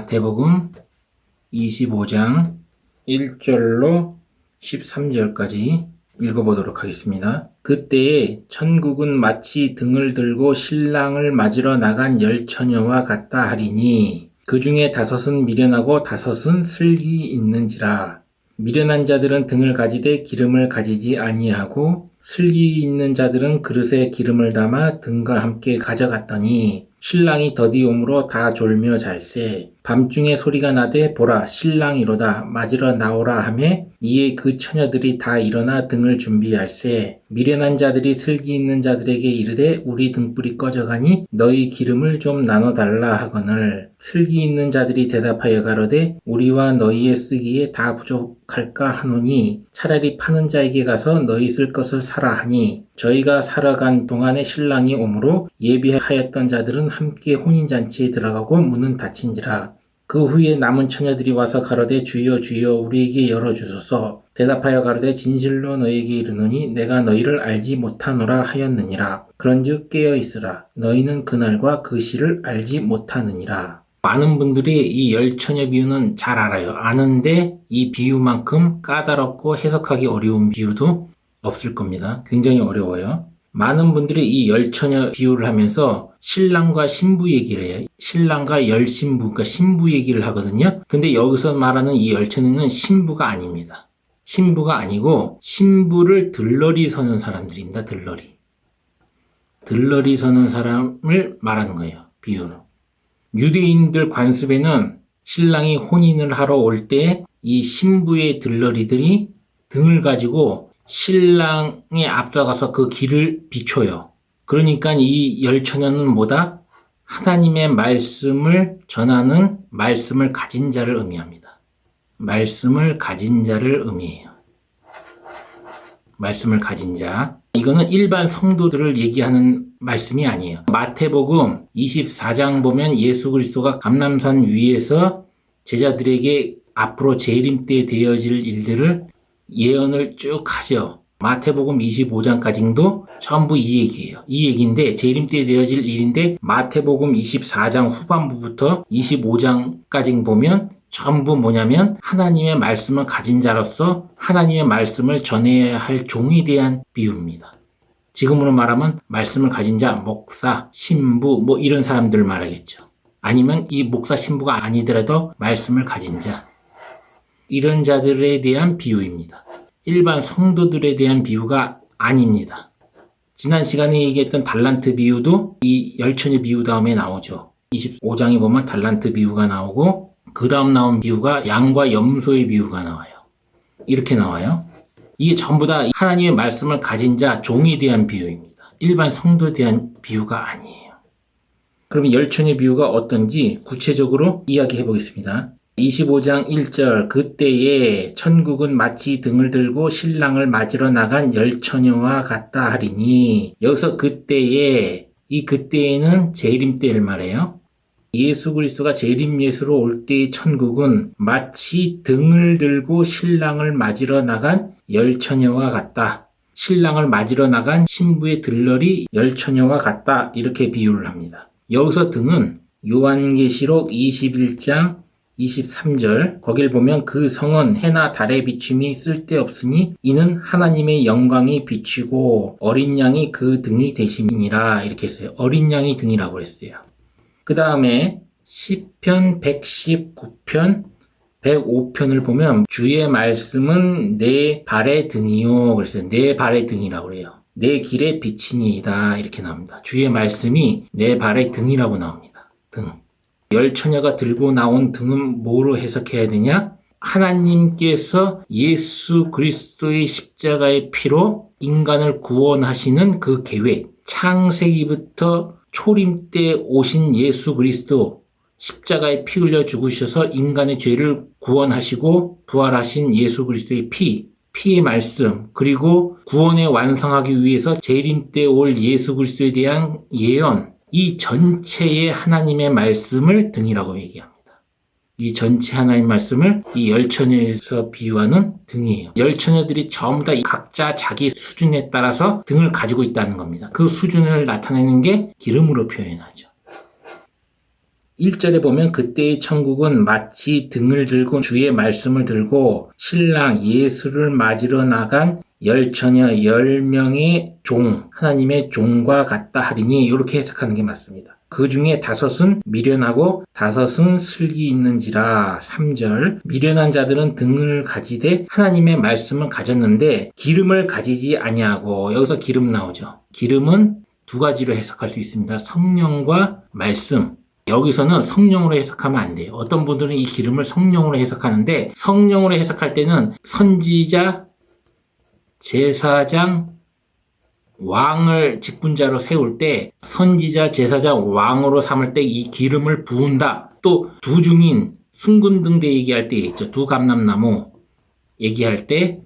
마태복음 25장 1절로 13절까지 읽어보도록 하겠습니다. 그때에 천국은 마치 등을 들고 신랑을 맞으러 나간 10처녀와 같다 하리니 그 중에 5은 미련하고 5은 슬기 있는지라. 미련한 자들은 등을 가지되 기름을 가지지 아니하고 슬기 있는 자들은 그릇에 기름을 담아 등과 함께 가져갔더니 신랑이 더디 오므로 다 졸며 잘세. 밤중에 소리가 나되 보라 신랑이로다 맞으러 나오라 하매 이에 그 처녀들이 다 일어나 등을 준비할세. 미련한 자들이 슬기 있는 자들에게 이르되 우리 등불이 꺼져가니 너희 기름을 좀 나눠달라 하거늘 슬기 있는 자들이 대답하여 가로되 우리와 너희의 쓰기에 다 부족할까 하노니 차라리 파는 자에게 가서 너희 쓸 것을 사라 하니 저희가 사러 간 동안에 신랑이 오므로 예비하였던 자들은 함께 혼인잔치에 들어가고 문은 닫힌지라. 그 후에 남은 처녀들이 와서 가로되 주여 주여 우리에게 열어주소서. 대답하여 가로되 진실로 너희에게 이르노니 내가 너희를 알지 못하노라 하였느니라. 그런즉 깨어 있으라. 너희는 그날과 그 시를 알지 못하느니라. 많은 분들이 이 10처녀 비유는 잘 알아요. 아는데 이 비유만큼 까다롭고 해석하기 어려운 비유도 없을 겁니다. 굉장히 어려워요. 많은 분들이 이 10처녀 비유를 하면서 신랑과 신부 얘기를 해요. 신랑과 10신부, 그러니까 신부 얘기를 하거든요. 근데 여기서 말하는 이 10처녀는 신부가 아닙니다. 신부가 아니고 신부를 들러리 서는 사람들입니다. 들러리 서는 사람을 말하는 거예요. 비유는. 유대인들 관습에는 신랑이 혼인을 하러 올 때 이 신부의 들러리들이 등을 가지고 신랑에 앞서가서 그 길을 비춰요. 그러니까 이 10처녀는 뭐다? 하나님의 말씀을 전하는 말씀을 가진 자를 의미합니다. 말씀을 가진 자를 의미해요. 말씀을 가진 자. 이거는 일반 성도들을 얘기하는 말씀이 아니에요. 마태복음 24장 보면 예수 그리스도가 감람산 위에서 제자들에게 앞으로 재림 때 되어질 일들을 예언을 쭉 하죠. 마태복음 25장까지도 전부 이 얘기예요. 이 얘기인데 재림 때 되어질 일인데 마태복음 24장 후반부부터 25장까지 보면 전부 뭐냐면 하나님의 말씀을 가진 자로서 하나님의 말씀을 전해야 할 종에 대한 비유입니다. 지금으로 말하면 말씀을 가진 자, 목사, 신부 뭐 이런 사람들을 말하겠죠. 아니면 이 목사, 신부가 아니더라도 말씀을 가진 자. 이런 자들에 대한 비유입니다. 일반 성도들에 대한 비유가 아닙니다. 지난 시간에 얘기했던 달란트 비유도 이 10처녀 비유 다음에 나오죠. 25장에 보면 달란트 비유가 나오고 그 다음 나온 비유가 양과 염소의 비유가 나와요. 이렇게 나와요. 이게 전부 다 하나님의 말씀을 가진 자, 종에 대한 비유입니다. 일반 성도에 대한 비유가 아니에요. 그러면 10처녀 비유가 어떤지 구체적으로 이야기해 보겠습니다. 25장 1절 그때에 천국은 마치 등을 들고 신랑을 맞으러 나간 10처녀와 같다 하리니 여기서 그때에 이 그때에는 재림 때를 말해요. 예수 그리스도가 재림 예수로 올 때의 천국은 마치 등을 들고 신랑을 맞으러 나간 10처녀와 같다. 신랑을 맞으러 나간 신부의 들러리 10처녀와 같다. 이렇게 비유를 합니다. 여기서 등은 요한계시록 21장 23절 거길 보면 그 성은 해나 달의 비춤이 쓸데없으니 이는 하나님의 영광이 비추고 어린 양이 그 등이 되심이니라 이렇게 했어요. 어린 양이 등이라고 했어요. 그 다음에 시편 119편 105편을 보면 주의 말씀은 내 발의 등이요 그랬어요. 내 발의 등이라고 그래요. 내 길의 빛이니이다 이렇게 나옵니다. 주의 말씀이 내 발의 등이라고 나옵니다. 등. 10처녀가 들고 나온 등은 뭐로 해석해야 되냐? 하나님께서 예수 그리스도의 십자가의 피로 인간을 구원하시는 그 계획, 창세기부터 초림 때 오신 예수 그리스도 십자가에 피 흘려 죽으셔서 인간의 죄를 구원하시고 부활하신 예수 그리스도의 피의 말씀, 그리고 구원에 완성하기 위해서 재림 때 올 예수 그리스도에 대한 예언, 이 전체의 하나님의 말씀을 등이라고 얘기합니다. 이 전체 하나님의 말씀을 이 10처녀에서 비유하는 등이에요. 10처녀들이 전부 다 각자 자기 수준에 따라서 등을 가지고 있다는 겁니다. 그 수준을 나타내는 게 기름으로 표현하죠. 1절에 보면 그때의 천국은 마치 등을 들고 주의 말씀을 들고 신랑 예수를 맞으러 나간 열처녀 10명의 종, 하나님의 종과 같다 하리니 이렇게 해석하는 게 맞습니다. 그 중에 5은 미련하고 5은 슬기 있는지라. 3절 미련한 자들은 등을 가지되 하나님의 말씀을 가졌는데 기름을 가지지 아니하고. 여기서 기름 나오죠. 기름은 2가지로 해석할 수 있습니다. 성령과 말씀. 여기서는 성령으로 해석하면 안 돼요. 어떤 분들은 이 기름을 성령으로 해석하는데, 성령으로 해석할 때는 선지자, 제사장, 왕을 직분자로 세울 때 선지자, 제사장, 왕으로 삼을 때 이 기름을 부은다. 또 두중인, 순근등대 얘기할 때 있죠. 두감람나무 얘기할 때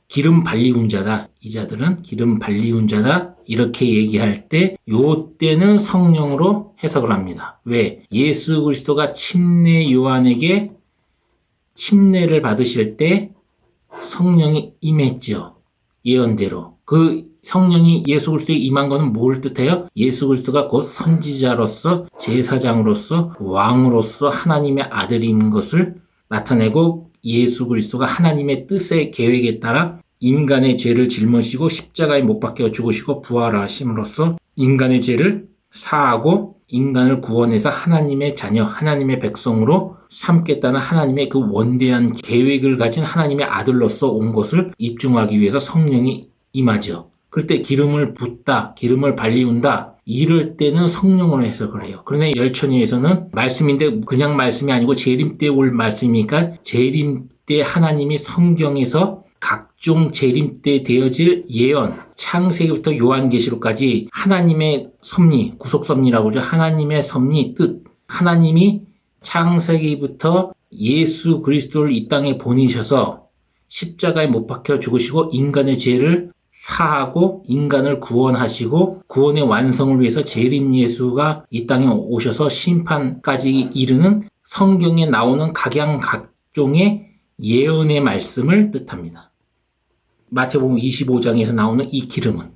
기름 발리운 자다. 이 자들은 기름 발리운 자다. 이렇게 얘기할 때 요때는 성령으로 해석을 합니다. 왜? 예수 그리스도가 침례 요한에게 침례를 받으실 때 성령이 임했죠. 예언대로. 그 성령이 예수 그리스도에 임한 것은 뭘 뜻해요? 예수 그리스도가 곧 선지자로서, 제사장으로서, 왕으로서 하나님의 아들인 것을 나타내고, 예수 그리스도가 하나님의 뜻의 계획에 따라 인간의 죄를 짊어지고 십자가에 못 박혀 죽으시고 부활하심으로써 인간의 죄를 사하고 인간을 구원해서 하나님의 자녀, 하나님의 백성으로 삼겠다는 하나님의 그 원대한 계획을 가진 하나님의 아들로서 온 것을 입증하기 위해서 성령이 임하죠. 그럴 때 기름을 붓다, 기름을 발리운다, 이럴 때는 성령으로 해석을 해요. 그런데 열천이에서는 말씀인데 그냥 말씀이 아니고 재림 때 올 말씀이니까 재림 때 하나님이 성경에서 각종 재림 때 되어질 예언, 창세기부터 요한계시록까지 하나님의 섭리, 구속섭리라고 하죠. 하나님의 섭리, 뜻, 하나님이 창세기부터 예수 그리스도를 이 땅에 보내셔서 십자가에 못 박혀 죽으시고 인간의 죄를 사하고 인간을 구원하시고 구원의 완성을 위해서 재림 예수가 이 땅에 오셔서 심판까지 이르는 성경에 나오는 각양각종의 예언의 말씀을 뜻합니다. 마태복음 25장에서 나오는 이 기름은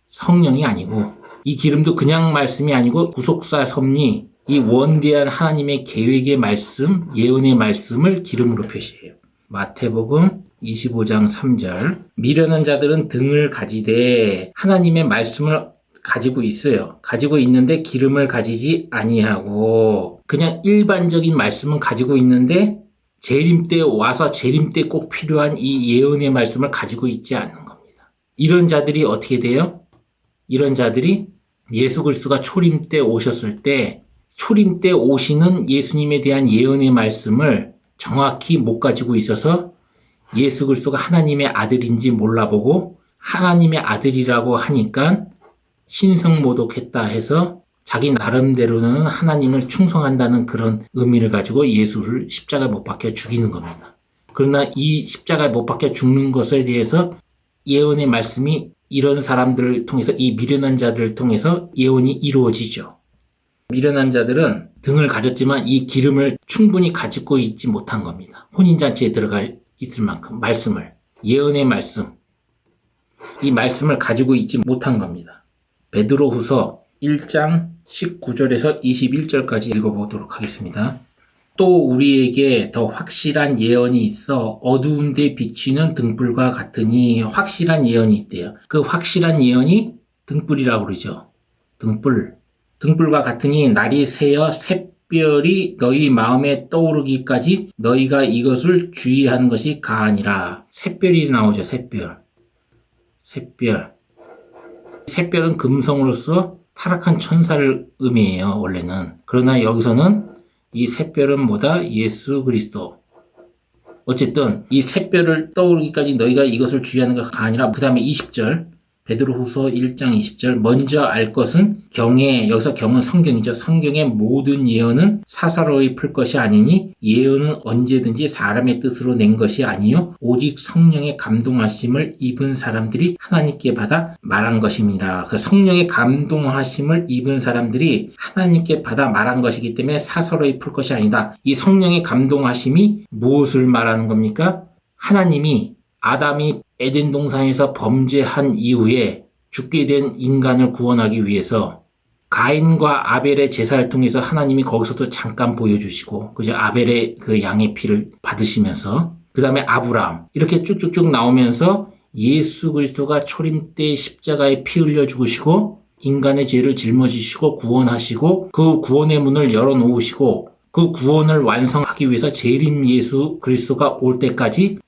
성령이 아니고, 이 기름도 그냥 말씀이 아니고 구속사 섭리, 이 원대한 하나님의 계획의 말씀, 예언의 말씀을 기름으로 표시해요. 마태복음 25장 3절 미련한 자들은 등을 가지되 하나님의 말씀을 가지고 있어요. 가지고 있는데 기름을 가지지 아니하고, 그냥 일반적인 말씀은 가지고 있는데 재림 때 와서 재림 때 꼭 필요한 이 예언의 말씀을 가지고 있지 않는 겁니다. 이런 자들이 어떻게 돼요? 이런 자들이 예수 그리스도가 초림 때 오셨을 때 초림 때 오시는 예수님에 대한 예언의 말씀을 정확히 못 가지고 있어서 예수 그리스도가 하나님의 아들인지 몰라보고 하나님의 아들이라고 하니까 신성모독했다 해서 자기 나름대로는 하나님을 충성한다는 그런 의미를 가지고 예수를 십자가에 못 박혀 죽이는 겁니다. 그러나 이 십자가에 못 박혀 죽는 것에 대해서 예언의 말씀이 이런 사람들을 통해서, 이 미련한 자들을 통해서 예언이 이루어지죠. 미련한 자들은 등을 가졌지만 이 기름을 충분히 가지고 있지 못한 겁니다. 혼인잔치에 들어가 있을 만큼 말씀을, 예언의 말씀, 이 말씀을 가지고 있지 못한 겁니다. 베드로후서 1장 19절에서 21절까지 읽어보도록 하겠습니다. 또 우리에게 더 확실한 예언이 있어 어두운 데 비추는 등불과 같으니. 확실한 예언이 있대요. 그 확실한 예언이 등불이라고 그러죠. 등불과 같으니 날이 새어 샛별이 너희 마음에 떠오르기까지 너희가 이것을 주의하는 것이 가하니라. 샛별이 나오죠. 샛별은 금성으로서 타락한 천사를 의미해요. 원래는. 그러나 여기서는 이 샛별은 뭐다? 예수 그리스도. 어쨌든 이 샛별을 떠오르기까지 너희가 이것을 주의하는 것가 아니라, 그 다음에 20절 베드로후서 1장 20절 먼저 알 것은 경에, 여기서 경은 성경이죠. 성경의 모든 예언은 사사로이 풀 것이 아니니 예언은 언제든지 사람의 뜻으로 낸 것이 아니요 오직 성령의 감동하심을 입은 사람들이 하나님께 받아 말한 것입니다. 그 성령의 감동하심을 입은 사람들이 하나님께 받아 말한 것이기 때문에 사사로이 풀 것이 아니다. 이 성령의 감동하심이 무엇을 말하는 겁니까? 하나님이 아담이 에덴 동산에서 범죄한 이후에 죽게 된 인간을 구원하기 위해서 가인과 아벨의 제사를 통해서 하나님이 거기서도 잠깐 보여주시고, 그죠? 아벨의 그 양의 피를 받으시면서, 그 다음에 아브라함, 이렇게 쭉쭉쭉 나오면서 예수 그리스도가 초림 때 십자가에 피 흘려 죽으시고, 인간의 죄를 짊어지시고 구원하시고, 그 구원의 문을 열어놓으시고, 그 구원을 완성하기 위해서 재림 예수 그리스도가 올 때까지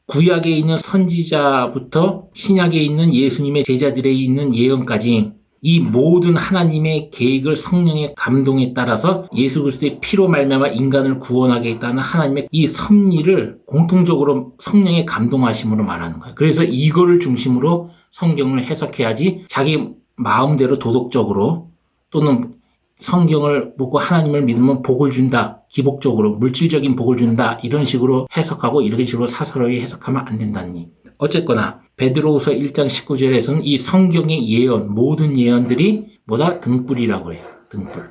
구약에 있는 선지자부터 신약에 있는 예수님의 제자들에 있는 예언까지 이 모든 하나님의 계획을 성령의 감동에 따라서 예수 그리스도의 피로 말미암아 인간을 구원하겠다는 하나님의 이 섭리를 공통적으로 성령의 감동하심으로 말하는 거예요. 그래서 이거를 중심으로 성경을 해석해야지 자기 마음대로 도덕적으로 또는 성경을 보고 하나님을 믿으면 복을 준다. 기복적으로 물질적인 복을 준다. 이런 식으로 해석하고 이런 식으로 사설하게 해석하면 안 된다는 얘기입니다. 어쨌거나 베드로후서 1장 19절에서는 이 성경의 예언, 모든 예언들이 뭐다? 등불이라고 해요. 등불.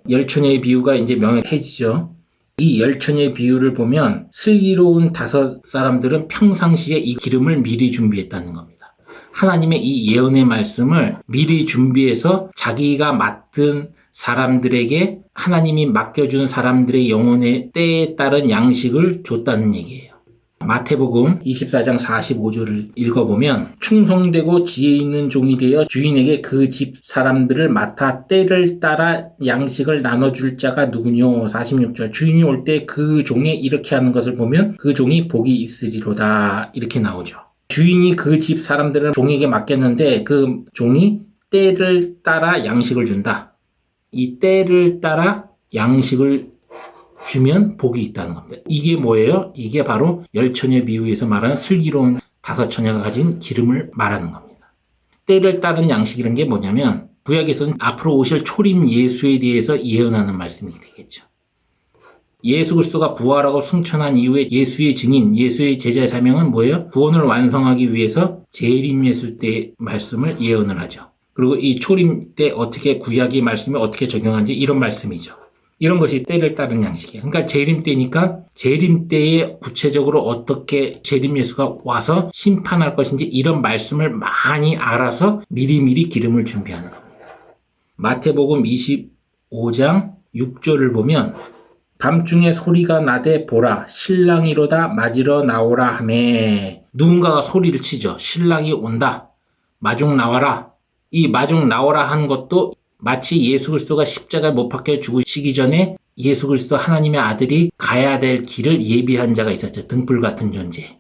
열처녀의 비유가 이제 명확해지죠. 이 열처녀의 비유를 보면 슬기로운 5 사람들은 평상시에 이 기름을 미리 준비했다는 겁니다. 하나님의 이 예언의 말씀을 미리 준비해서 자기가 맡은 사람들에게 하나님이 맡겨준 사람들의 영혼의 때에 따른 양식을 줬다는 얘기예요. 마태복음 24장 45절을 읽어보면 충성되고 지혜 있는 종이 되어 주인에게 그 집 사람들을 맡아 때를 따라 양식을 나눠줄 자가 누구뇨. 46절 주인이 올 때 그 종이 이렇게 하는 것을 보면 그 종이 복이 있으리로다. 이렇게 나오죠. 주인이 그 집 사람들을 종에게 맡겼는데 그 종이 때를 따라 양식을 준다. 이 때를 따라 양식을 주면 복이 있다는 겁니다. 이게 뭐예요? 이게 바로 열처녀 비유에서 말하는 슬기로운 5 처녀가 가진 기름을 말하는 겁니다. 때를 따른 양식이라는 게 뭐냐면 구약에서는 앞으로 오실 초림 예수에 대해서 예언하는 말씀이 되겠죠. 예수 그리스도가 부활하고 승천한 이후에 예수의 증인, 예수의 제자의 사명은 뭐예요? 구원을 완성하기 위해서 재림 예수 때 말씀을 예언을 하죠. 그리고 이 초림 때 어떻게 구약의 말씀을 어떻게 적용하는지 이런 말씀이죠. 이런 것이 때를 따른 양식이에요. 그러니까 재림 때니까 재림 때에 구체적으로 어떻게 재림 예수가 와서 심판할 것인지 이런 말씀을 많이 알아서 미리미리 기름을 준비하는 겁니다. 마태복음 25장 6절을 보면 밤중에 소리가 나되 보라 신랑이로다 맞으러 나오라 하매 누군가가 소리를 치죠. 신랑이 온다. 마중 나와라. 이 마중 나오라 한 것도 마치 예수 그리스도가 십자가에 못 박혀 죽으시기 전에 예수 그리스도 하나님의 아들이 가야 될 길을 예비한 자가 있었죠. 등불 같은 존재.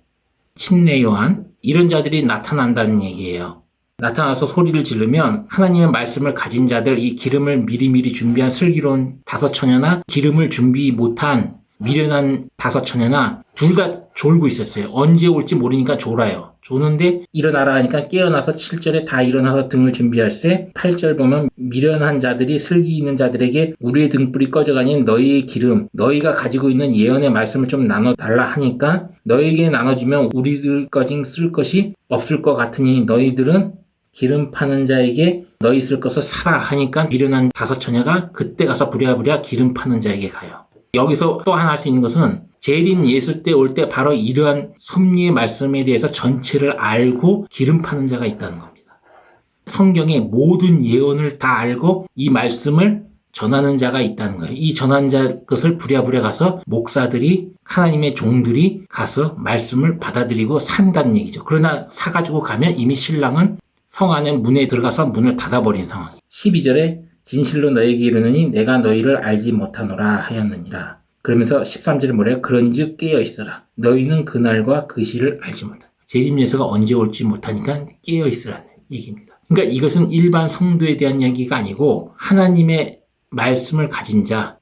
침례 요한 이런 자들이 나타난다는 얘기예요. 나타나서 소리를 지르면 하나님의 말씀을 가진 자들 이 기름을 미리미리 준비한 슬기로운 5 처녀나 기름을 준비 못한 미련한 5 처녀나 둘 다 졸고 있었어요. 언제 올지 모르니까 졸아요. 조는데 일어나라 하니까 깨어나서 7절에 다 일어나서 등을 준비할세. 8절 보면 미련한 자들이 슬기 있는 자들에게 우리의 등불이 꺼져가니 너희의 기름 너희가 가지고 있는 예언의 말씀을 좀 나눠달라 하니까 너희에게 나눠주면 우리들 거진 쓸 것이 없을 것 같으니 너희들은 기름 파는 자에게 너희 쓸 것을 사라 하니까 미련한 5 처녀가 그때 가서 부랴부랴 기름 파는 자에게 가요. 여기서 또 하나 할 수 있는 것은 재림 예수 때 올 때 바로 이러한 섭리의 말씀에 대해서 전체를 알고 기름 파는 자가 있다는 겁니다. 성경의 모든 예언을 다 알고 이 말씀을 전하는 자가 있다는 거예요. 이 전하는 자 것을 부랴부랴 가서 목사들이 하나님의 종들이 가서 말씀을 받아들이고 산다는 얘기죠. 그러나 사가지고 가면 이미 신랑은 성 안에 문에 들어가서 문을 닫아버린 상황이에요. 12절에 진실로 너에게 이르노니 내가 너희를 알지 못하노라 하였느니라. 그러면서 13절에 뭐래요? 그런즉 깨어있으라. 너희는 그날과 그 시를 알지 못한다. 재림 예수가 언제 올지 못하니까 깨어있으라는 얘기입니다. 그러니까 이것은 일반 성도에 대한 이야기가 아니고 하나님의 말씀을 가진 자,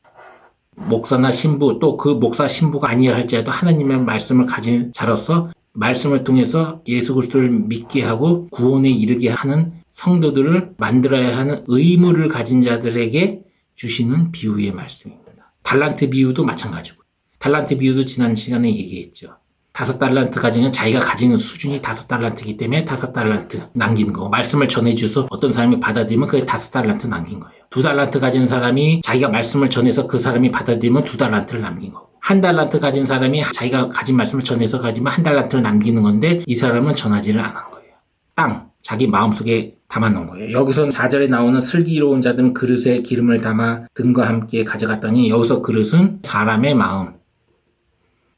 목사나 신부 또 그 목사 신부가 아니라 할지라도 하나님의 말씀을 가진 자로서 말씀을 통해서 예수 그리스도를 믿게 하고 구원에 이르게 하는 성도들을 만들어야 하는 의무를 가진 자들에게 주시는 비유의 말씀입니다. 달란트 비유도 마찬가지고 달란트 비유도 지난 시간에 얘기했죠. 5 달란트 가지면 자기가 가지는 수준이 5 달란트이기 때문에 5 달란트 남긴 거. 말씀을 전해줘서 어떤 사람이 받아들이면 그게 5 달란트 남긴 거예요. 2 달란트 가진 사람이 자기가 말씀을 전해서 그 사람이 받아들이면 2 달란트를 남긴 거고 1 달란트 가진 사람이 자기가 가진 말씀을 전해서 가지면 1 달란트를 남기는 건데 이 사람은 전하지를 않은 거예요. 땅, 자기 마음속에 담아놓은 거예요. 여기서 4절에 나오는 슬기로운 자들은 그릇에 기름을 담아 등과 함께 가져갔더니 여기서 그릇은 사람의 마음.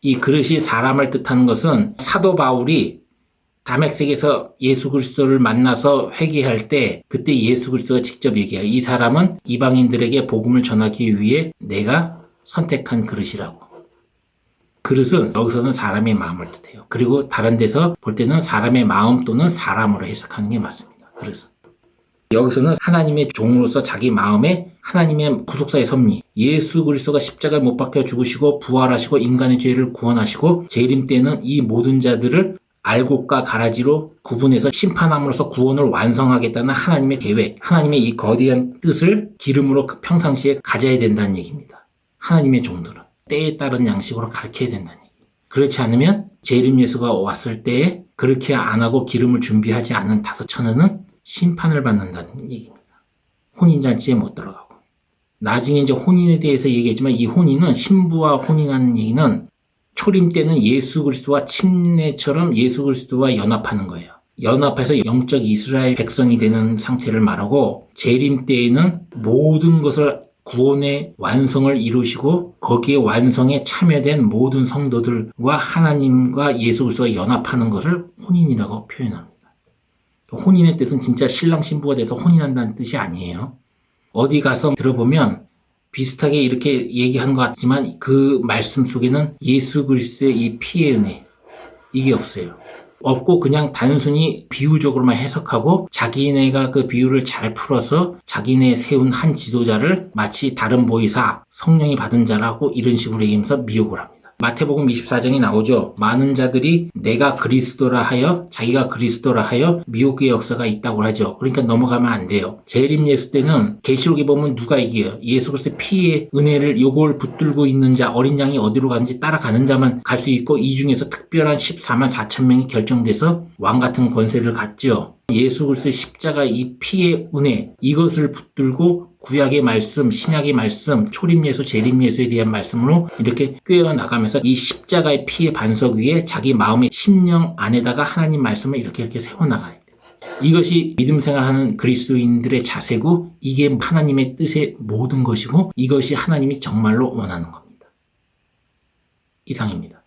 이 그릇이 사람을 뜻하는 것은 사도 바울이 다메섹에서 예수 그리스도를 만나서 회개할 때 그때 예수 그리스도가 직접 얘기해요. 이 사람은 이방인들에게 복음을 전하기 위해 내가 선택한 그릇이라고. 그릇은 여기서는 사람의 마음을 뜻해요. 그리고 다른 데서 볼 때는 사람의 마음 또는 사람으로 해석하는 게 맞습니다. 그래서 여기서는 하나님의 종으로서 자기 마음에 하나님의 구속사의 섭리, 예수 그리스도가 십자가에 못 박혀 죽으시고 부활하시고 인간의 죄를 구원하시고 재림 때는 이 모든 자들을 알곡과 가라지로 구분해서 심판함으로써 구원을 완성하겠다는 하나님의 계획, 하나님의 이 거대한 뜻을 기름으로 평상시에 가져야 된다는 얘기입니다. 하나님의 종들은 때에 따른 양식으로 가르쳐야 된다는 얘기. 그렇지 않으면 재림 예수가 왔을 때에 그렇게 안 하고 기름을 준비하지 않은 5,000원은 심판을 받는다는 얘기입니다. 혼인잔치에 못 들어가고. 나중에 이제 혼인에 대해서 얘기했지만 이 혼인은 신부와 혼인하는 얘기는 초림 때는 예수 그리스도와 침례처럼 예수 그리스도와 연합하는 거예요. 연합해서 영적 이스라엘 백성이 되는 상태를 말하고 재림 때에는 모든 것을 구원의 완성을 이루시고 거기에 완성에 참여된 모든 성도들과 하나님과 예수 그리스도가 연합하는 것을 혼인이라고 표현합니다. 혼인의 뜻은 진짜 신랑 신부가 돼서 혼인한다는 뜻이 아니에요. 어디 가서 들어보면 비슷하게 이렇게 얘기하는 것 같지만 그 말씀 속에는 예수 그리스도의 이 피의 은혜 이게 없어요. 없고 그냥 단순히 비유적으로만 해석하고 자기네가 그 비유를 잘 풀어서 자기네 세운 한 지도자를 마치 다른 보이사 성령이 받은 자라고 이런 식으로 얘기하면서 미혹을 합니다. 마태복음 24장이 나오죠. 많은 자들이 내가 그리스도라 하여 자기가 그리스도라 하여 미혹의 역사가 있다고 하죠. 그러니까 넘어가면 안 돼요. 재림 예수 때는 계시록에 보면 누가 이겨요. 예수 그리스도의 피의 은혜를 요걸 붙들고 있는 자 어린 양이 어디로 가는지 따라가는 자만 갈 수 있고 이 중에서 특별한 14만 4천 명이 결정돼서 왕 같은 권세를 갖죠. 예수 그리스도의 십자가 이 피의 은혜 이것을 붙들고 구약의 말씀, 신약의 말씀, 초림예수, 재림예수에 대한 말씀으로 이렇게 꿰어나가면서 이 십자가의 피의 반석 위에 자기 마음의 심령 안에다가 하나님 말씀을 이렇게 세워나가야 돼요. 이것이 믿음 생활하는 그리스도인들의 자세고 이게 하나님의 뜻의 모든 것이고 이것이 하나님이 정말로 원하는 겁니다. 이상입니다.